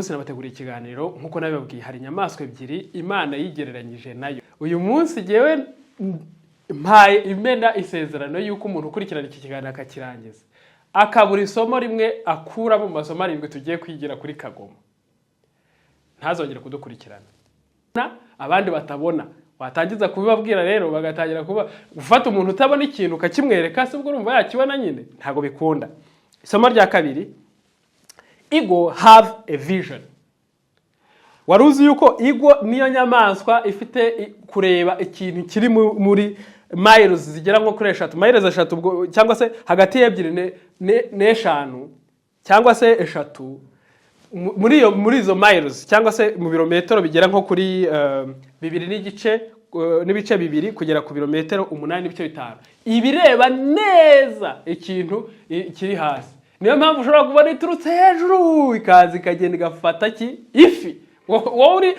munsi nabateguriye ikiganiro nkuko nabibabwiye hari inyamaswa ebyiri Imana yigereranyije nayo. Uyu munsi jewe mpaye imena isezerano yuko umuntu ukurikirana iki kiganiro akakirangiza akabura isomo rimwe akura mu masomo arindwi tugiye kwigira kuri Kagoma, ntazongera kudukurikirana. Abandi batabona watangiza kubibabwira rero bagatangira kuba gufata umuntu utabona ikintu ukakimwereka se ubwo urumva yakibona nyine ntago bikunda. Isomo rya kabiri, Eagle have a vision. Waruzi yuko eagle niyo nyamaswa ifite kureba ikintu kiri muri miles zigera nko kuri 3 miles 3 cyangwa se hagati y'ebyiri n'eshanu cyangwa se 3 muri izo miles cyangwa se mu birometero bigera nko kuri 2 n'ibice 2 kugera ku birometero 8 n'ibice 5 ibireba neza ikintu kiri hasi. Niyo mpamvu ushobora kubona iturutse hejuru ikaza ikagenda igafata ifi wowe uri